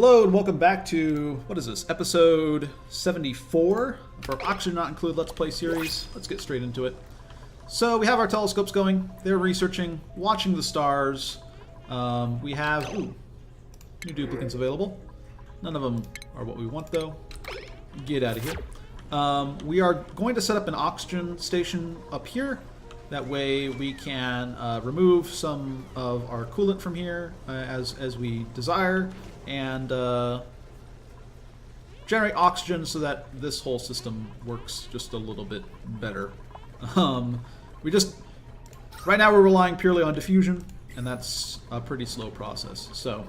Hello and welcome back to, what is this, episode 74 of our Oxygen Not Included Let's Play series. Let's get straight into it. So we have our telescopes going, they're researching, watching the stars. We have, new duplicates available. None of them are what we want though. Get out of here. We are going to set up an oxygen station up here. That way we can remove some of our coolant from here as we desire. And generate oxygen so that this whole system works just a little bit better. Right now we're relying purely on diffusion, and that's a pretty slow process. So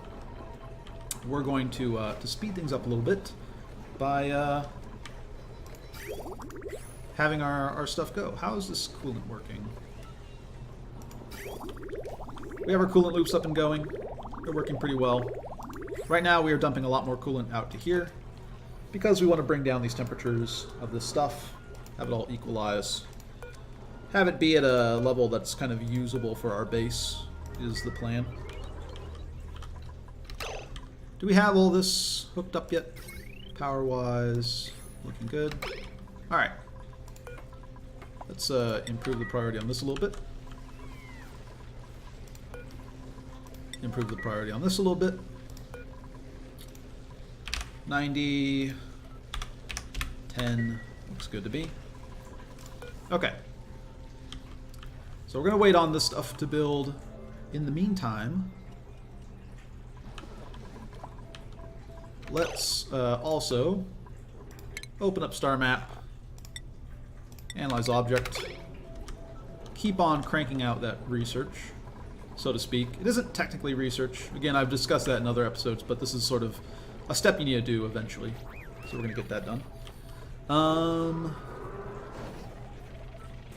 we're going to speed things up a little bit by having our stuff go. How is this coolant working? We have our coolant loops up and going. They're working pretty well. Right now we are dumping a lot more coolant out to here because we want to bring down these temperatures of this stuff, have it all equalize, have it be at a level that's kind of usable for our base is the plan. Do we have all this hooked up yet? Power-wise, looking good. Alright. Let's improve the priority on this a little bit. Improve the priority on this a little bit. 90, 10, looks good to be. Okay. So we're going to wait on this stuff to build. In the meantime, let's also open up star map, analyze object, keep on cranking out that research, so to speak. It isn't technically research. Again, I've discussed that in other episodes, but this is sort of a step you need to do eventually. So we're going to get that done.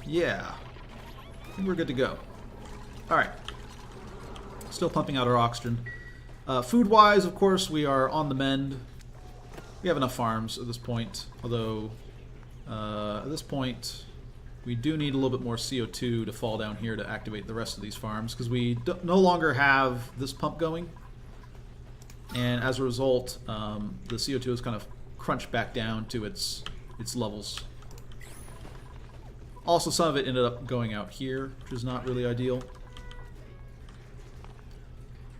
Yeah. I think we're good to go. Alright. Still pumping out our oxygen. Food-wise, of course, we are on the mend. We have enough farms at this point. Although, at this point, we do need a little bit more CO2 to fall down here to activate the rest of these farms. Because we no longer have this pump going. And as a result, the CO2 is kind of crunched back down to its levels. Also, some of it ended up going out here, which is not really ideal.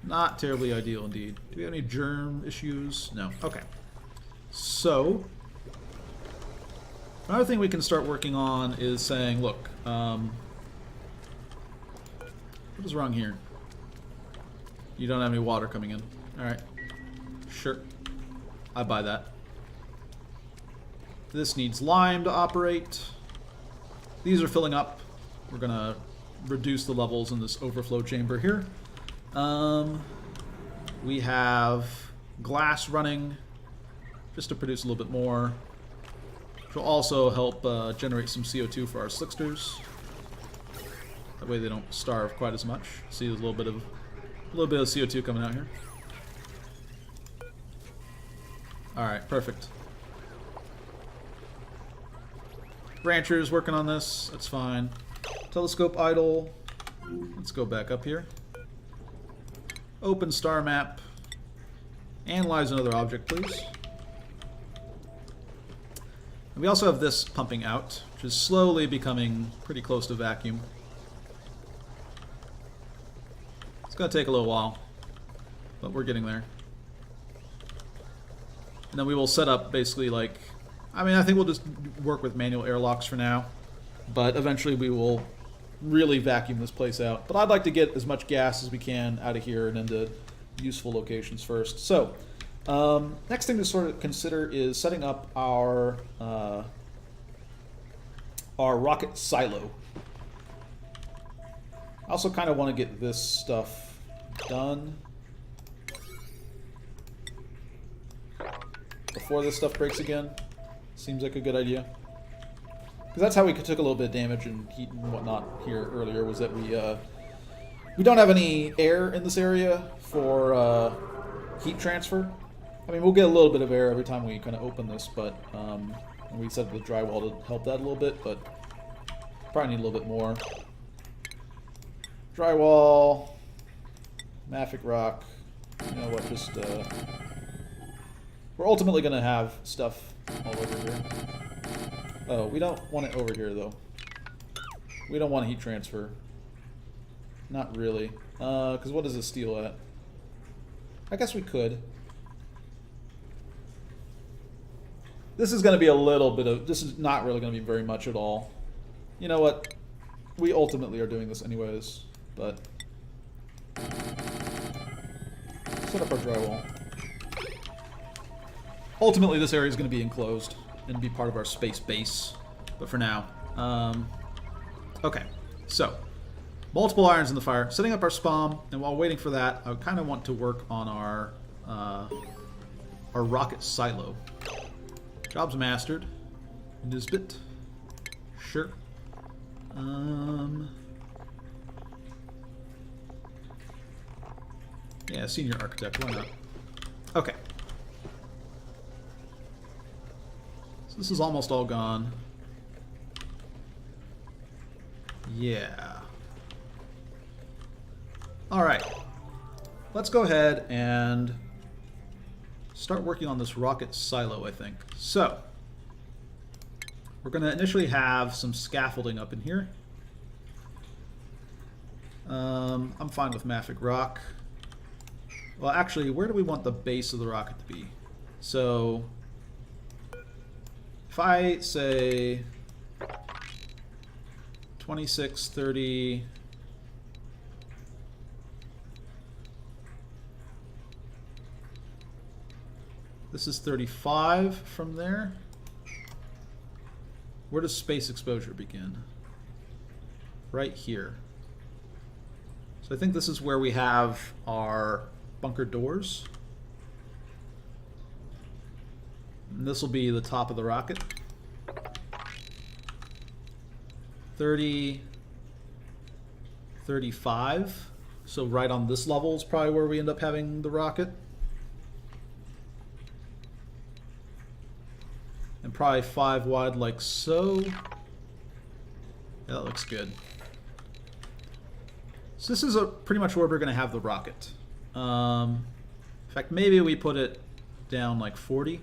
Not terribly ideal indeed. Do we have any germ issues? No. Okay. So, another thing we can start working on is saying, look, what is wrong here? You don't have any water coming in. Alright. Sure. I buy that. This needs lime to operate. These are filling up. We're going to reduce the levels in this overflow chamber here. We have glass running just to produce a little bit more. Which will also help generate some CO2 for our slicksters. That way they don't starve quite as much. See, there's a little bit of CO2 coming out here. Alright, perfect. Rancher's working on this. That's fine. Telescope idle. Let's go back up here. Open star map. Analyze another object, please. And we also have this pumping out, which is slowly becoming pretty close to vacuum. It's going to take a little while, but we're getting there. And then we will set up basically like, I think we'll just work with manual airlocks for now. But eventually we will really vacuum this place out. But I'd like to get as much gas as we can out of here and into useful locations first. So, next thing to sort of consider is setting up our rocket silo. I also kind of want to get this stuff done before this stuff breaks again. Seems like a good idea. Because that's how we took a little bit of damage and heat and whatnot here earlier, was that we don't have any air in this area for heat transfer. I mean, we'll get a little bit of air every time we kind of open this, but we set the drywall to help that a little bit, but probably need a little bit more. Drywall, mafic rock, you know what, just We're ultimately going to have stuff all over here. Oh, we don't want it over here, though. We don't want heat transfer. Not really. Because what is the steel at? I guess we could. This is going to be a little bit of... This is not really going to be very much at all. You know what? We ultimately are doing this anyways, but... Set up our drywall. Ultimately, this area is going to be enclosed and be part of our space base. But for now... okay, so... Multiple irons in the fire, setting up our spawn, and while waiting for that, I kind of want to work on our rocket silo. Job's mastered. Nisbet. Sure. Yeah, senior architect, why not? Okay. So this is almost all gone. Yeah. Alright. Let's go ahead and start working on this rocket silo, I think. So, we're going to initially have some scaffolding up in here. I'm fine with mafic rock. Well, actually, where do we want the base of the rocket to be? So, if I say 26, 30... This is 35 from there. Where does space exposure begin? Right here. So I think this is where we have our bunker doors. And this will be the top of the rocket. 30, 35. So right on this level is probably where we end up having the rocket. And probably 5 wide like so. Yeah, that looks good. So this is pretty much where we're going to have the rocket. In fact, maybe we put it down like 40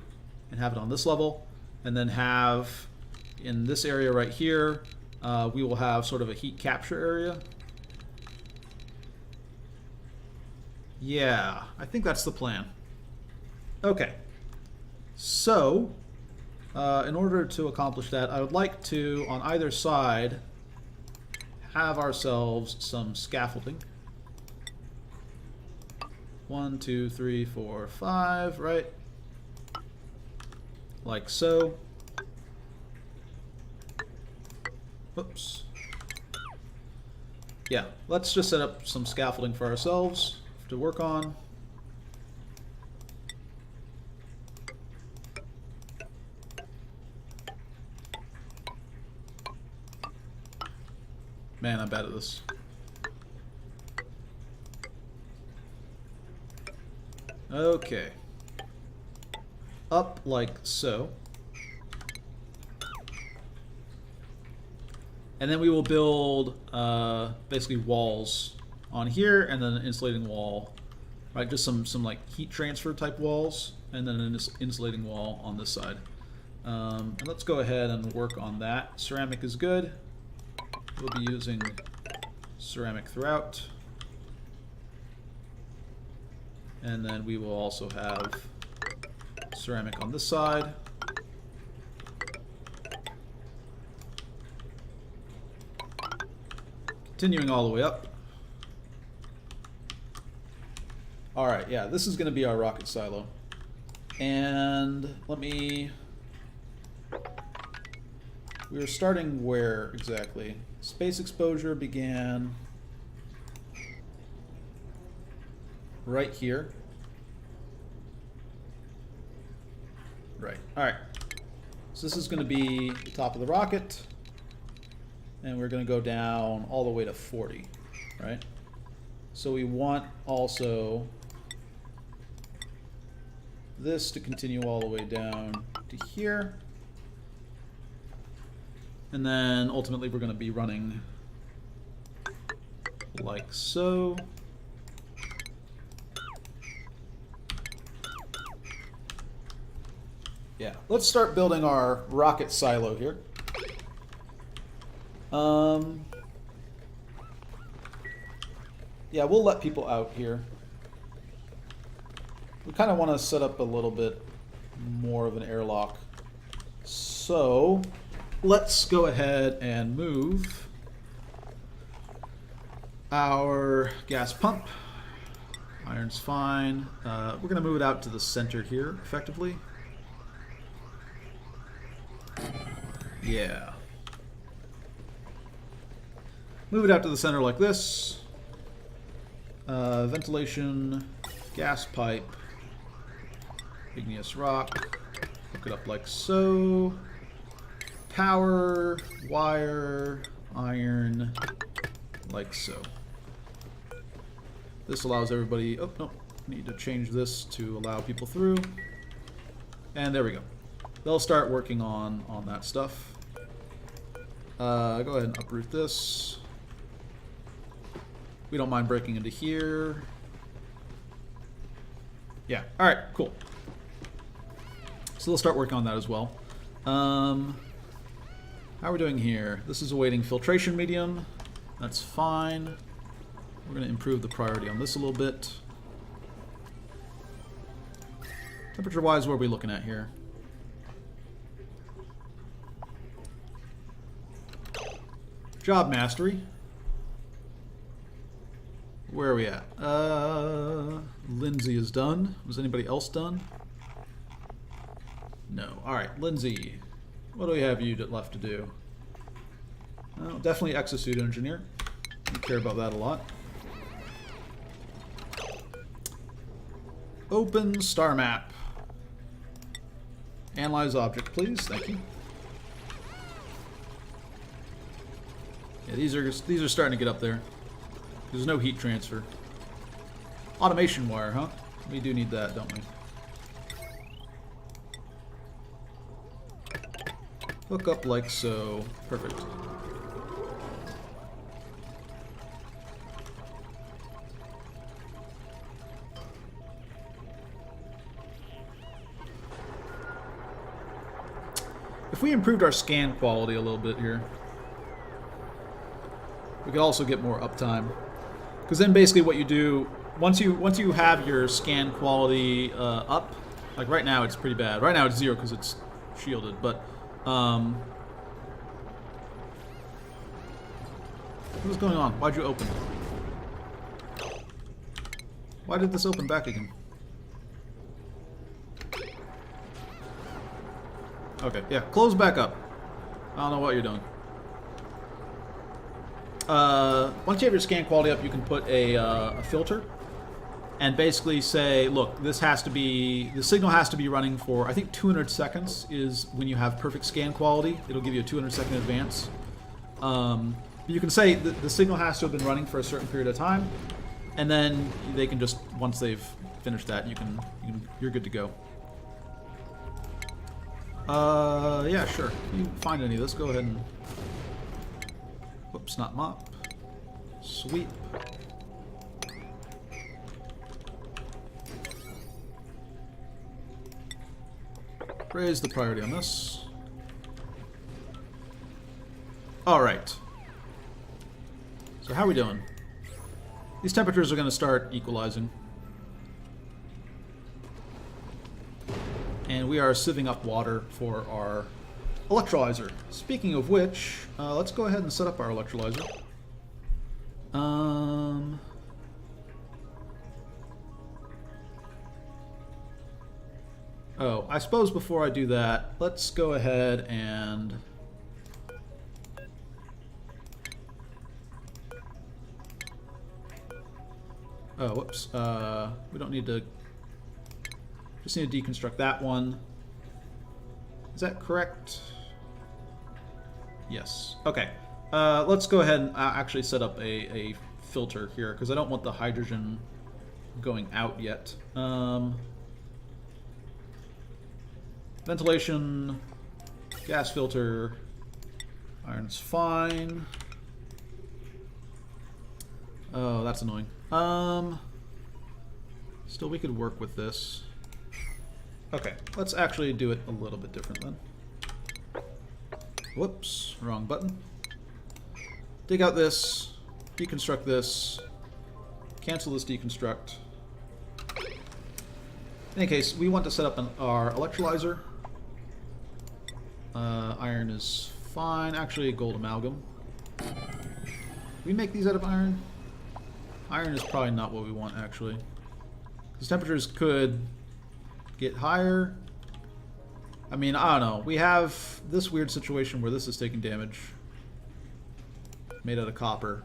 and have it on this level. And then have, in this area right here, we will have sort of a heat capture area. Yeah, I think that's the plan. Okay. So... in order to accomplish that, I would like to, on either side, have ourselves some scaffolding. 1, 2, 3, 4, 5, right? Like so. Whoops. Yeah, let's just set up some scaffolding for ourselves to work on. Man, I'm bad at this. Okay. Up like so. And then we will build basically walls on here and then an insulating wall. Right, just some like heat transfer type walls and then an insulating wall on this side. And let's go ahead and work on that. Ceramic is good. We'll be using ceramic throughout. And then we will also have ceramic on this side. Continuing all the way up. Alright, yeah, this is going to be our rocket silo. And let me... We were starting where exactly? Space exposure began right here. Right. Alright. So this is going to be the top of the rocket. And we're going to go down all the way to 40. Right? So we want also this to continue all the way down to here. And then ultimately we're going to be running like so. Yeah, let's start building our rocket silo here. Yeah, we'll let people out here. We kind of want to set up a little bit more of an airlock. So, let's go ahead and move our gas pump. Iron's fine. We're going to move it out to the center here, effectively. Yeah. Move it out to the center like this. Ventilation, gas pipe, igneous rock. Hook it up like so. Power, wire, iron, like so. This allows everybody... Oh, no. Need to change this to allow people through. And there we go. They'll start working on that stuff. Go ahead and uproot this. We don't mind breaking into here. Yeah. Alright, cool. So they'll start working on that as well. How are we doing here? This is awaiting filtration medium. That's fine. We're going to improve the priority on this a little bit. Temperature-wise, what are we looking at here? Job mastery. Where are we at? Lindsay is done. Was anybody else done? No. Alright, Lindsay. What do we have you left to do? Oh, definitely exosuit engineer. We care about that a lot. Open star map. Analyze object, please. Thank you. Yeah, these are starting to get up there. There's no heat transfer. Automation wire, huh? We do need that, don't we? Hook up like so. Perfect. If we improved our scan quality a little bit here, we could also get more uptime. Because then basically what you do, once you have your scan quality up, like right now it's pretty bad. Right now it's 0 because it's shielded, but what's going on? Why'd you open? Why did this open back again? Okay, yeah, close back up. I don't know what you're doing. Once you have your scan quality up, you can put a filter and basically say, look, the signal has to be running for, I think 200 seconds is when you have perfect scan quality. It'll give you a 200-second advance. You can say the signal has to have been running for a certain period of time, and then they can just, once they've finished that, you're good to go. Yeah, sure. If you find any of this, go ahead and... Whoops, not mop. Sweep. Raise the priority on this. Alright. So how are we doing? These temperatures are going to start equalizing. And we are sieving up water for our electrolyzer. Speaking of which, let's go ahead and set up our electrolyzer. Oh, I suppose before I do that, let's go ahead and... Oh, whoops. We don't need to... Just need to deconstruct that one. Is that correct? Yes. Okay. Let's go ahead and actually set up a filter here, because I don't want the hydrogen going out yet. Ventilation, gas filter, iron's fine. Oh, that's annoying. Still, we could work with this. Okay, let's actually do it a little bit different then. Whoops, wrong button. Dig out this, deconstruct this, cancel this deconstruct. In any case, we want to set up our electrolyzer. Iron is fine. Actually, gold amalgam. We make these out of iron? Iron is probably not what we want, actually. Because temperatures could get higher. I mean, I don't know. We have this weird situation where this is taking damage. Made out of copper.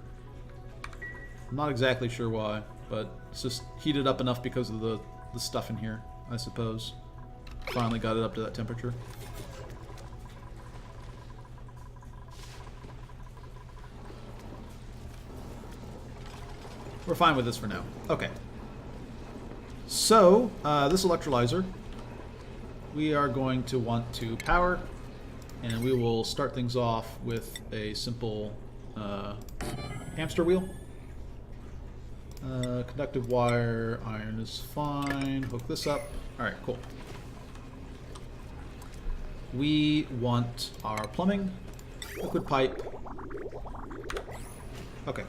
I'm not exactly sure why, but it's just heated up enough because of the stuff in here, I suppose. Finally got it up to that temperature. We're fine with this for now. Okay. So, this electrolyzer, we are going to want to power, and we will start things off with a simple hamster wheel. Conductive wire, iron is fine. Hook this up. Alright, cool. We want our plumbing, liquid pipe. Okay.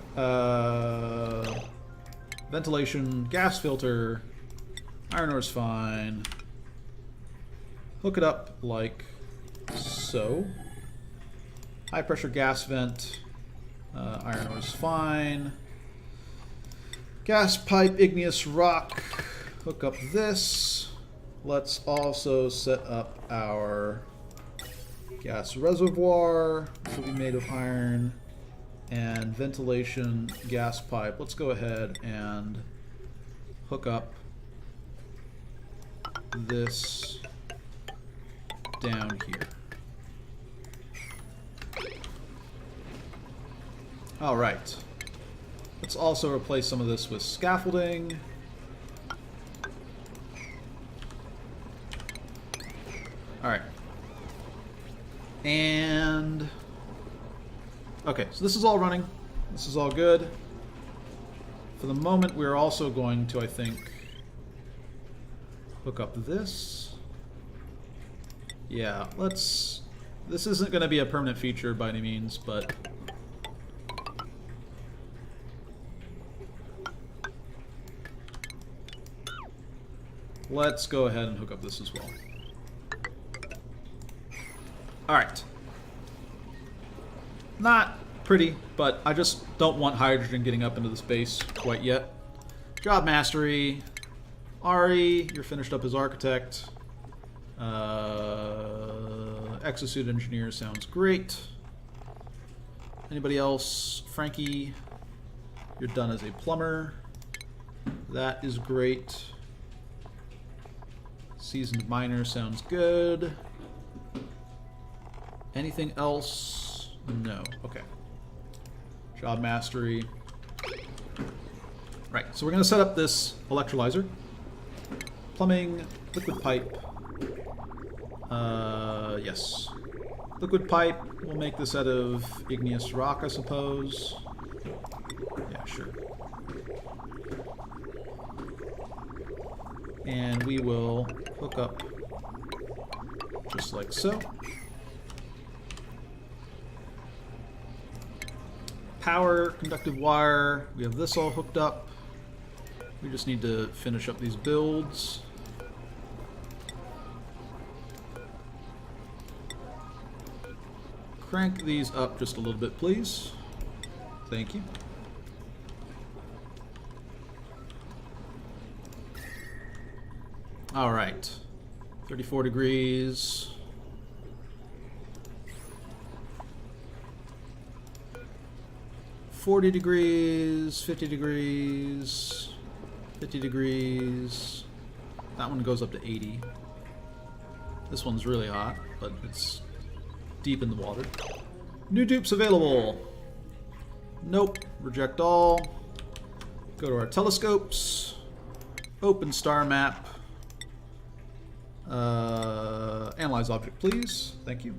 Ventilation, gas filter, iron ore is fine. Hook it up like so. High pressure gas vent, iron ore is fine. Gas pipe, igneous rock. Hook up this. Let's also set up our gas reservoir, which will be made of iron. And ventilation, gas pipe. Let's go ahead and hook up this down here. All right. Let's also replace some of this with scaffolding. All right. And okay, so this is all running. This is all good. For the moment, we're also going to, I think, hook up this. Yeah, let's... This isn't going to be a permanent feature by any means, but... let's go ahead and hook up this as well. Alright. Not pretty, but I just don't want hydrogen getting up into the space quite yet. Job mastery. Ari, you're finished up as architect. Exosuit engineer sounds great. Anybody else? Frankie, you're done as a plumber. That is great. Seasoned miner sounds good. Anything else? No. Okay. Job mastery. Right, so we're going to set up this electrolyzer. Plumbing, liquid pipe. Yes. Liquid pipe, we'll make this out of igneous rock, I suppose. Yeah, sure. And we will hook up just like so. Power, conductive wire, we have this all hooked up. We just need to finish up these builds. Crank these up just a little bit, please. Thank you. All right. 34 degrees. $40 degrees, 50 degrees, 50 degrees. That one goes up to 80. This one's really hot, but it's deep in the water. New dupes available. Nope. Reject all. Go to our telescopes. Open star map. Analyze object, please. Thank you.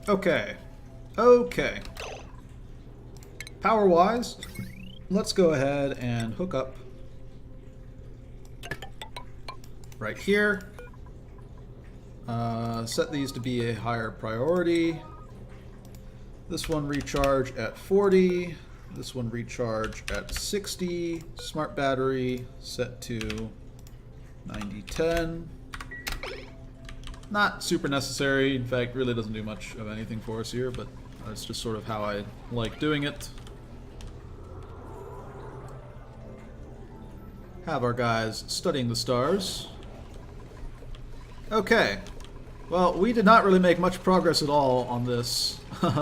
Okay. Okay. Power-wise, let's go ahead and hook up right here. Set these to be a higher priority. This one recharge at 40. This one recharge at 60. Smart battery set to 90-10. Not super necessary. In fact, really doesn't do much of anything for us here, but that's just sort of how I like doing it. Have our guys studying the stars. Okay. Well, we did not really make much progress at all on this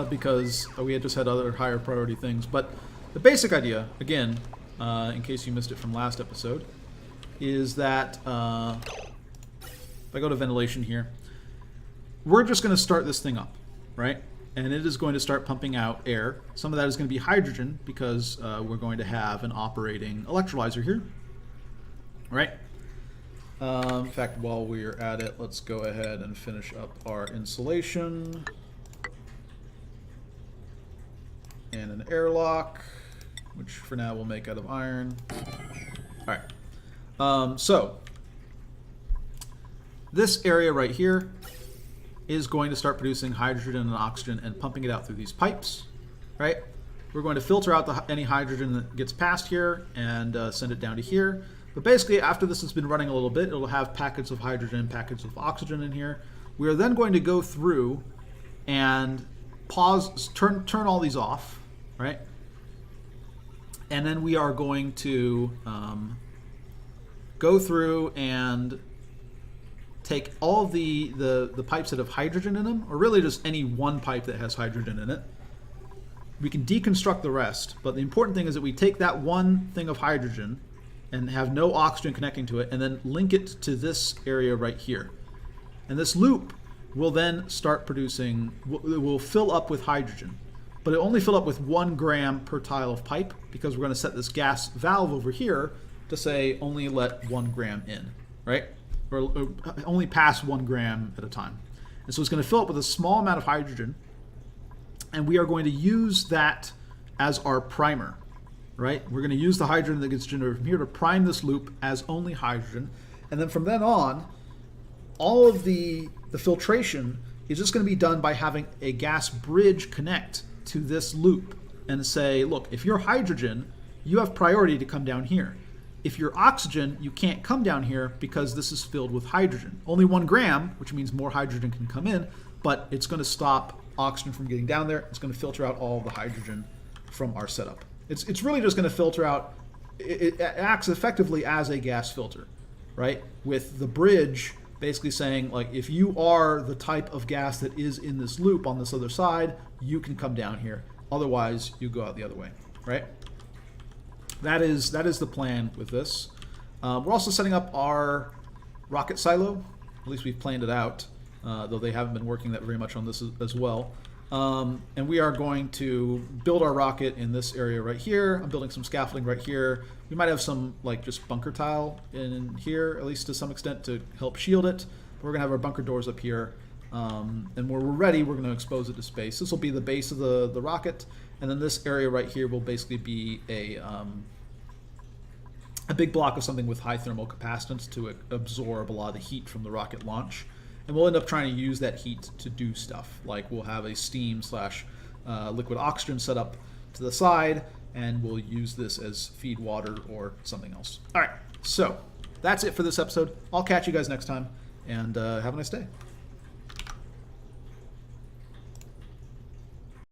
because we had just had other higher priority things. But the basic idea, again, in case you missed it from last episode, is that if I go to ventilation here, we're just going to start this thing up, right? And it is going to start pumping out air. Some of that is going to be hydrogen because we're going to have an operating electrolyzer here, right? In fact, while we're at it, let's go ahead and finish up our insulation and an airlock, which for now we'll make out of iron. All right. So this area right here is going to start producing hydrogen and oxygen and pumping it out through these pipes, right? We're going to filter out any hydrogen that gets past here and send it down to here. But basically, after this has been running a little bit, it'll have packets of hydrogen, packets of oxygen in here. We are then going to go through and pause, turn all these off, right? And then we are going to go through and take all of the pipes that have hydrogen in them, or really just any one pipe that has hydrogen in it. We can deconstruct the rest, but the important thing is that we take that one thing of hydrogen and have no oxygen connecting to it, and then link it to this area right here. And this loop will then start producing, it will fill up with hydrogen, but it only fill up with 1 gram per tile of pipe because we're going to set this gas valve over here to say only let 1 gram in, right? Or only pass 1 gram at a time. And so it's going to fill up with a small amount of hydrogen, and we are going to use that as our primer. Right? We're going to use the hydrogen that gets generated from here to prime this loop as only hydrogen. And then from then on, all of the filtration is just going to be done by having a gas bridge connect to this loop and say, look, if you're hydrogen, you have priority to come down here. If you're oxygen, you can't come down here because this is filled with hydrogen. Only 1 gram, which means more hydrogen can come in, but it's going to stop oxygen from getting down there. It's going to filter out all the hydrogen from our setup. It's really just going to filter out, it acts effectively as a gas filter, right? With the bridge basically saying, like, if you are the type of gas that is in this loop on this other side, you can come down here. Otherwise, you go out the other way, right? That is the plan with this. We're also setting up our rocket silo. At least we've planned it out, though they haven't been working that very much on this as well. And we are going to build our rocket in this area right here. I'm building some scaffolding right here. We might have some like just bunker tile in here, at least to some extent, to help shield it. But we're gonna have our bunker doors up here. And when we're ready, we're gonna expose it to space. This will be the base of the rocket. And then this area right here will basically be a big block of something with high thermal capacitance to absorb a lot of the heat from the rocket launch. And we'll end up trying to use that heat to do stuff. Like we'll have a steam / liquid oxygen set up to the side, and we'll use this as feed water or something else. All right, so that's it for this episode. I'll catch you guys next time, and have a nice day.